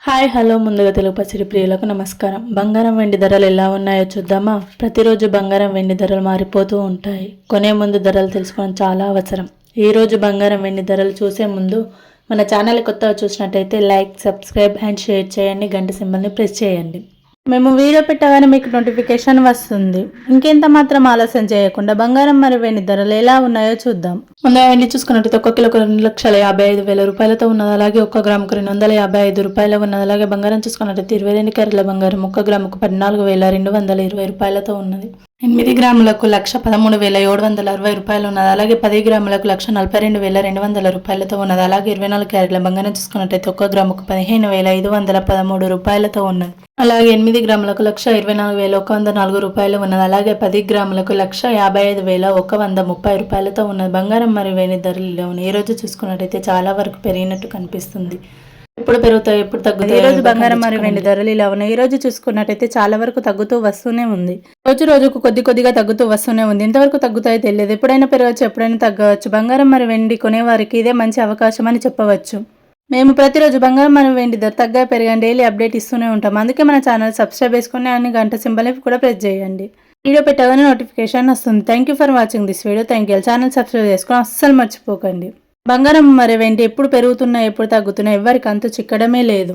Hi hello ముందుగా తెలుగు పసిడి ప్రియులకు నమస్కారం. బంగారం వెండి ధరలు ఎలా ఉన్నాయో చూద్దామా. ప్రతిరోజు బంగారం వెండి ధరలు మారిపోతూ ఉంటాయి. కొనే ముందు ధరలు తెలుసుకోవడం చాలా అవసరం. ఈ రోజు బంగారం వెండి ధరలు చూసే ముందు మన ఛానల్ కొత్తగా చూసినట్టయితే లైక్, సబ్స్క్రైబ్ అండ్ షేర్ చేయండి. గంట సింబల్ని ప్రెస్ చేయండి. మేము వీడియో పెట్టగానే మీకు నోటిఫికేషన్ వస్తుంది. ఇంకెంత మాత్రం ఆలస్యం చేయకుండా బంగారం మరి వెండి ధరలు ఎలా ఉన్నాయో చూద్దాం. ముందుగా వెండి చూసుకున్నట్టయితే 1 కిలోకు 2,55,000 రూపాయలతో ఉన్నది. అలాగే 1 గ్రాముకు 255 రూపాయలు ఉన్నది. అలాగే బంగారం చూసుకున్నట్టయితే 22 క్యారెట్ల బంగారం 1 గ్రాముకు 14,220 రూపాయలతో ఉన్నది. 8 గ్రాములకు 1,13,760 రూపాయలు ఉన్నది. అలాగే 10 గ్రాములకు 1,42,200 రూపాయలతో ఉన్నది. అలాగే 24 క్యారెట్ల బంగారం చూసుకున్నట్టయితే 1 గ్రాముకు 15,513 రూపాయలతో ఉన్నది. అలాగే 8 గ్రాములకు 1,24,104 రూపాయలు ఉన్నది. అలాగే 10 గ్రాములకు 1,55,130 రూపాయలతో ఉన్నది. బంగారం మరియు వెండి ధరలు ఈ రోజు చూసుకున్నట్టయితే చాలా వరకు పెరిగినట్టు కనిపిస్తుంది. ఎప్పుడు పెరుగుతాయి, ఎప్పుడు తగ్గుతాయి? ఈ రోజు బంగారం మరియు వెండి ధరలు ఇలా ఉన్నాయి. ఈ రోజు చూసుకున్నట్టయితే చాలా వరకు తగ్గుతూ వస్తూనే ఉంది. రోజుకు కొద్దిగా తగ్గుతూ వస్తూనే ఉంది. ఎంతవరకు తగ్గుతాయో తెలియదు. ఎప్పుడైనా పెరగచ్చు, ఎప్పుడైనా తగ్గవచ్చు. బంగారం మరియు వెండి కొనేవారికి ఇదే మంచి అవకాశం అని చెప్పవచ్చు. మేము ప్రతిరోజు బంగారం మరియు వెండి ధర తగ్గా పెరగని డైలీ అప్డేట్ ఇస్తూనే ఉంటాం. అందుకే మన ఛానల్ సబ్స్క్రైబ్ చేసుకుని అన్ని గంట సింబల్ కూడా ప్రెస్ చేయండి. వీడియో పెట్టగానే నోటిఫికేషన్ వస్తుంది. Thank you for watching this video. Thank you. Channel subscribe చేసుకుని అస్సలు మర్చిపోకండి. బంగారం మరి వెండి ఎప్పుడు పెరుగుతున్నా ఎప్పుడు తగ్గుతున్నా ఎవరికి అంతు చిక్కడమే లేదు.